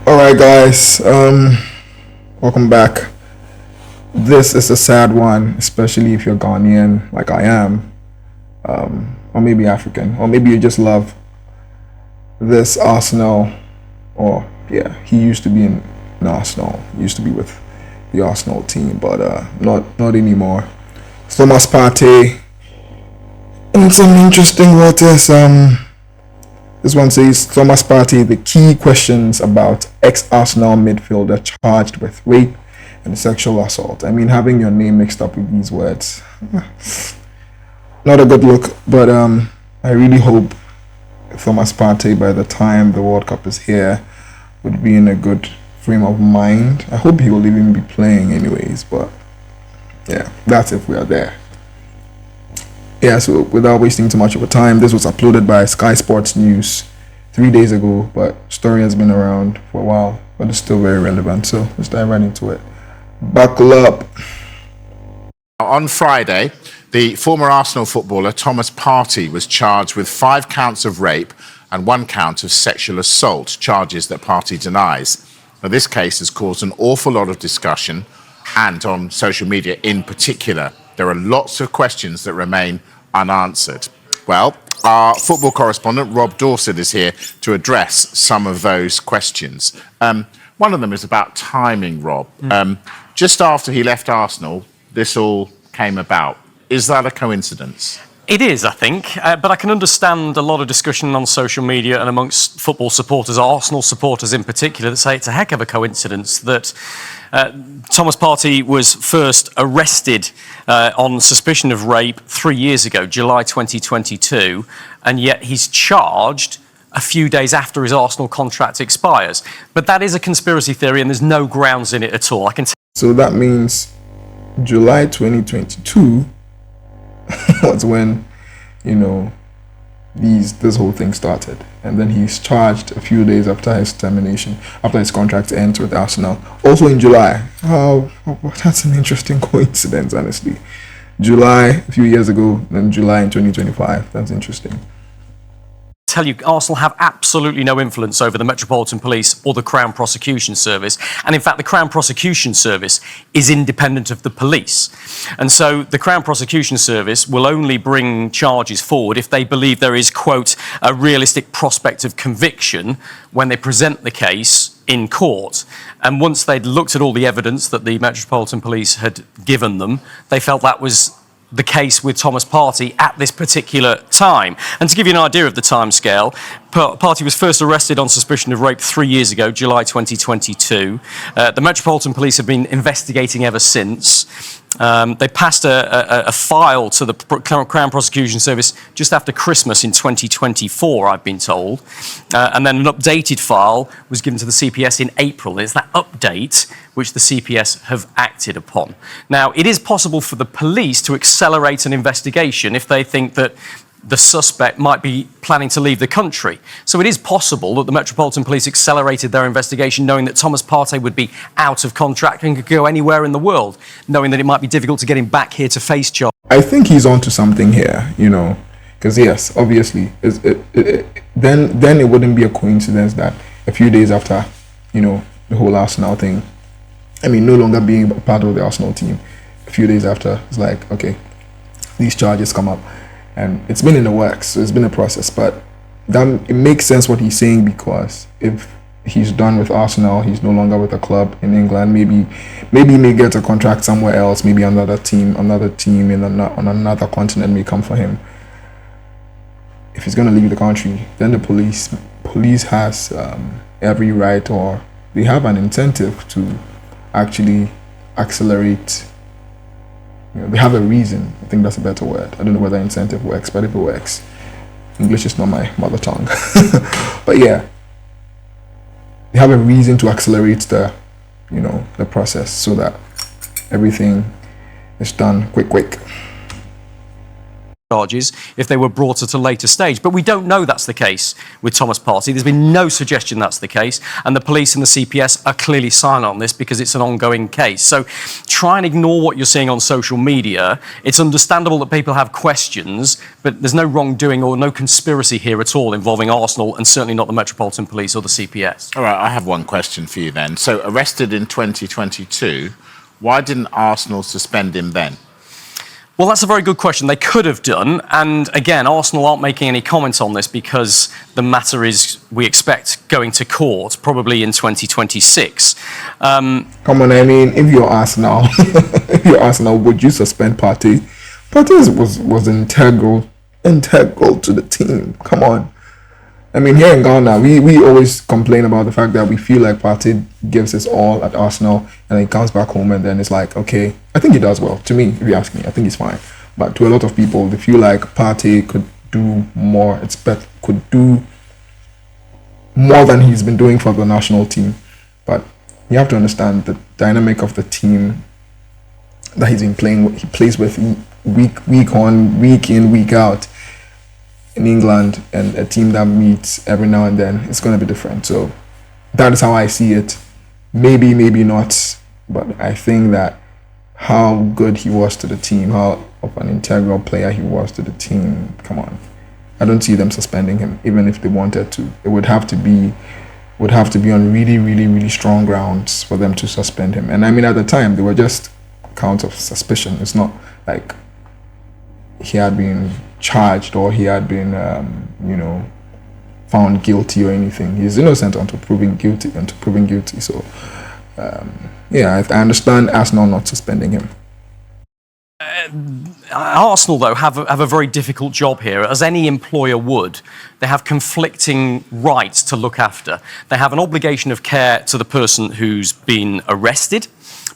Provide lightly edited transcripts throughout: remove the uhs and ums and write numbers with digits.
All right, guys. Welcome back. This is a sad one, especially if you're Ghanaian, like I am, or maybe African, or maybe you just love this Arsenal. Or yeah, he used to be in Arsenal. He used to be with the Arsenal team, but not anymore. Thomas Partey. And some interesting letters. This one says Thomas Partey, the key questions about ex-Arsenal midfielder charged with rape and sexual assault. I mean, having your name mixed up with these words, not a good look. But I really hope Thomas Partey, by the time the World Cup is here, would be in a good frame of mind. I hope he will even be playing anyways. But yeah, that's if we are there. Yeah, so without wasting too much of a time, this was uploaded by Sky Sports News 3 days ago, but story has been around for a while, but it's still very relevant. So let's dive right into it. Buckle up. On Friday, the former Arsenal footballer Thomas Partey was charged with 5 counts of rape and 1 count of sexual assault, charges that Partey denies. Now, this case has caused an awful lot of discussion, and on social media in particular. There are lots of questions that remain unanswered. Well, our football correspondent, Rob Dorset, is here to address some of those questions. One of them is about timing, Rob. Just after he left Arsenal, this all came about. Is that a coincidence? It is, I think, but I can understand a lot of discussion on social media and amongst football supporters, Arsenal supporters in particular, that say it's a heck of a coincidence that Thomas Partey was first arrested on suspicion of rape 3 years ago, July 2022, and yet he's charged a few days after his Arsenal contract expires. But that is a conspiracy theory and there's no grounds in it at all. So that means July 2022 was when, this whole thing started, and then he's charged a few days after his termination, after his contract ends with Arsenal, also in July. Oh, that's an interesting coincidence, honestly. July a few years ago, then July in 2025. That's interesting. Tell you, Arsenal have absolutely no influence over the Metropolitan Police or the Crown Prosecution Service. And in fact, the Crown Prosecution Service is independent of the police. And so the Crown Prosecution Service will only bring charges forward if they believe there is, quote, a realistic prospect of conviction when they present the case in court. And once they'd looked at all the evidence that the Metropolitan Police had given them, they felt that was the case with Thomas Partey at this particular time. And to give you an idea of the timescale, Partey was first arrested on suspicion of rape 3 years ago, July 2022. The Metropolitan Police have been investigating ever since. They passed a file to the Crown Prosecution Service just after Christmas in 2024, I've been told. And then an updated file was given to the CPS in April. It's that update which the CPS have acted upon. Now, it is possible for the police to accelerate an investigation if they think that the suspect might be planning to leave the country. So it is possible that the Metropolitan Police accelerated their investigation knowing that Thomas Partey would be out of contract and could go anywhere in the world, knowing that it might be difficult to get him back here to face charge. I think he's onto something here, because yes, obviously, then it wouldn't be a coincidence that a few days after, the whole Arsenal thing, no longer being a part of the Arsenal team, a few days after, it's like, okay, these charges come up. And it's been in the works, so it's been a process. But it makes sense what he's saying, because if he's done with Arsenal, he's no longer with a club in England. Maybe he may get a contract somewhere else. Maybe another team on another continent may come for him. If he's going to leave the country, then the police has every right, or they have an incentive to actually accelerate. They have a reason. I think that's a better word. I don't know whether incentive works, but if it works, English is not my mother tongue. But yeah, they have a reason to accelerate the process so that everything is done quick. charges if they were brought at a later stage. But we don't know that's the case with Thomas Partey. There's been no suggestion that's the case. And the police and the CPS are clearly silent on this because it's an ongoing case. So try and ignore what you're seeing on social media. It's understandable that people have questions, but there's no wrongdoing or no conspiracy here at all involving Arsenal and certainly not the Metropolitan Police or the CPS. All right, I have one question for you then. So arrested in 2022, why didn't Arsenal suspend him then? Well, that's a very good question. They could have done. And again, Arsenal aren't making any comments on this because the matter is, we expect, going to court probably in 2026. Come on, I mean, if you're Arsenal, would you suspend Partey? Partey was integral to the team. Come on. I mean, here in Ghana, we always complain about the fact that we feel like Partey gives his all at Arsenal and then he comes back home and then it's like, okay, I think he does well. To me, if you ask me, I think he's fine. But to a lot of people, they feel like Partey could do more. Could do more than he's been doing for the national team. But you have to understand the dynamic of the team that he's been playing with. He plays with week on, week in, week out. In England, and a team that meets every now and then, it's going to be different. So that is how I see it. Maybe not, but I think that how good he was to the team, how of an integral player he was to the team, come on. I don't see them suspending him, even if they wanted to. It would have to be on really, really, really strong grounds for them to suspend him. And I mean, at the time, they were just counts of suspicion. It's not like he had been charged or he had been, found guilty or anything. He's innocent until proven guilty. So, I understand Arsenal not suspending him. Arsenal, though, have a very difficult job here, as any employer would. They have conflicting rights to look after. They have an obligation of care to the person who's been arrested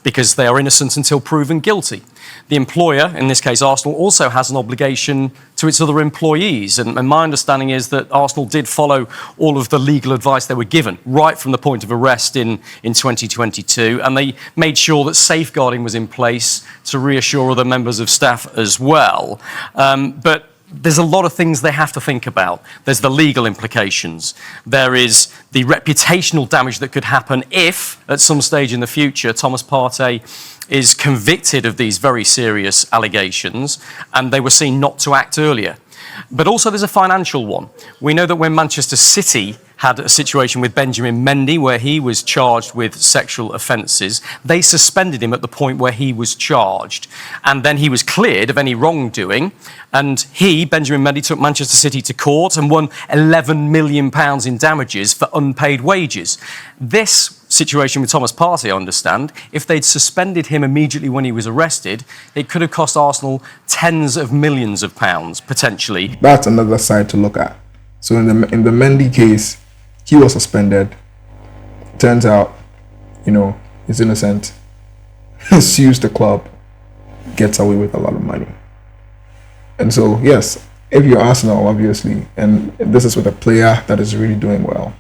because they are innocent until proven guilty. The employer, in this case Arsenal, also has an obligation to its other employees. And my understanding is that Arsenal did follow all of the legal advice they were given right from the point of arrest in 2022. And they made sure that safeguarding was in place to reassure other members of staff as well. But there's a lot of things they have to think about. There's the legal implications. There is the reputational damage that could happen if, at some stage in the future, Thomas Partey is convicted of these very serious allegations and they were seen not to act earlier. But also there's a financial one. We know that when Manchester City had a situation with Benjamin Mendy where he was charged with sexual offences, they suspended him at the point where he was charged. And then he was cleared of any wrongdoing. And Benjamin Mendy, took Manchester City to court and won £11 million in damages for unpaid wages. This situation with Thomas Partey, I understand, if they'd suspended him immediately when he was arrested, it could have cost Arsenal tens of millions of pounds, potentially. That's another side to look at. So in the Mendy case, he was suspended. Turns out, he's innocent. Sues the club, gets away with a lot of money. And so, yes, if you're Arsenal, obviously, and this is with a player that is really doing well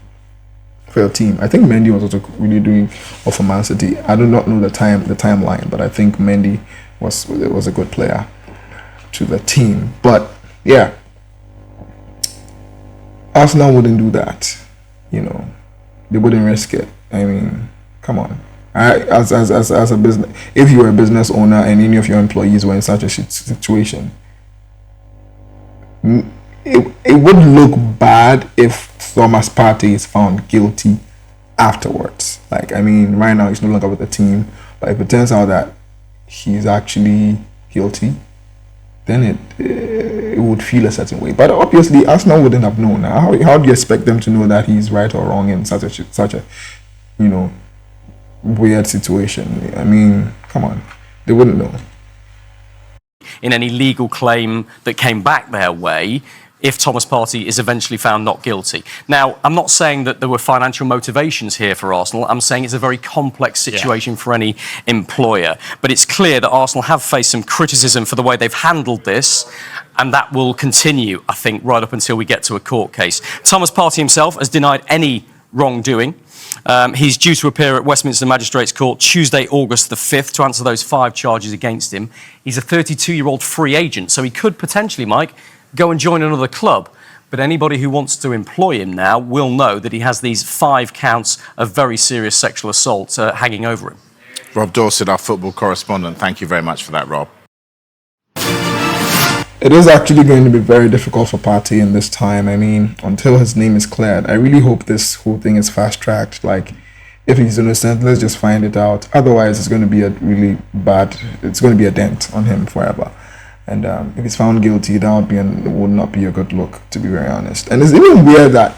for your team. I think Mendy was also really doing well for Man City. I do not know the timeline, but I think Mendy was a good player to the team. But yeah, Arsenal wouldn't do that. They wouldn't risk it. I mean, come on. As a business, if you were a business owner and any of your employees were in such a situation, it would look bad if Thomas Partey is found guilty afterwards. Like, I mean, right now he's no longer with the team, but if it turns out that he's actually guilty, then it would feel a certain way. But obviously, Arsenal wouldn't have known. How do you expect them to know that he's right or wrong in such a weird situation? I mean, come on, they wouldn't know. In any legal claim that came back their way, if Thomas Partey is eventually found not guilty. Now, I'm not saying that there were financial motivations here for Arsenal. I'm saying it's a very complex situation for any employer. But it's clear that Arsenal have faced some criticism for the way they've handled this, and that will continue, I think, right up until we get to a court case. Thomas Partey himself has denied any wrongdoing. He's due to appear at Westminster Magistrates Court Tuesday, August the 5th, to answer those 5 charges against him. He's a 32-year-old free agent, so he could potentially, Mike, go and join another club. But anybody who wants to employ him now will know that he has these 5 counts of very serious sexual assault hanging over him. Rob Dorset, our football correspondent, thank you very much for that, Rob. It is actually going to be very difficult for Partey in this time. I mean, until his name is cleared. I really hope this whole thing is fast-tracked. Like, if he's innocent, let's just find it out. Otherwise, it's going to be a really bad... It's going to be a dent on him forever. And if he's found guilty, that would not be a good look, to be very honest. And it's even weird that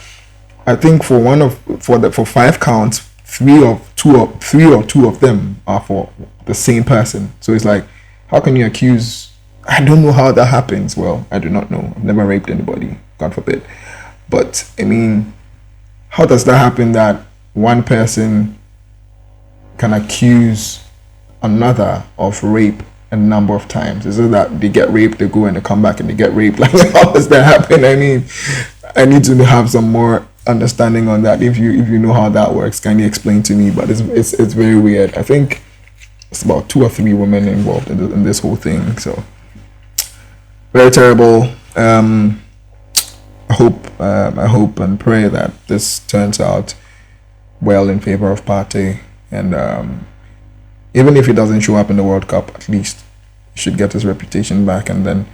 I think for 5 counts, 3 or 2 of them are for the same person. So it's like, how can you accuse? I don't know how that happens. Well, I do not know. I've never raped anybody, God forbid. But I mean, how does that happen that one person can accuse another of rape a number of times? Is it that they get raped, they go and they come back and they get raped? Like, how does that happen? I mean, I need to have some more understanding on that. If you know how that works, can you explain to me? But it's very weird. I think it's about 2 or 3 women involved in this whole thing. So very terrible. I hope and pray that this turns out well in favor of Partey, and even if he doesn't show up in the World Cup, at least he should get his reputation back and then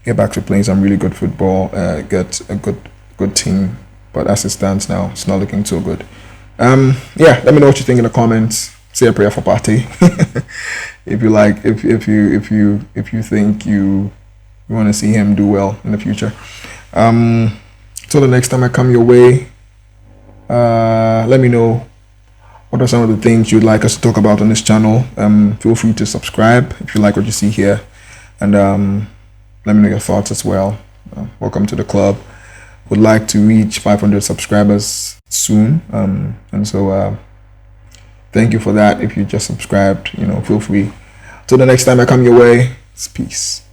get back to playing some really good football, get a good team. But as it stands now, it's not looking so good. Yeah, let me know what you think in the comments. Say a prayer for Partey. if you think you want to see him do well in the future. Till the next time I come your way, let me know what are some of the things you'd like us to talk about on this channel. Feel free to subscribe if you like what you see here, and let me know your thoughts as well. Welcome to the club. Would like to reach 500 subscribers soon, and so thank you for that. If you just subscribed, feel free. Till the next time I come your way, it's peace.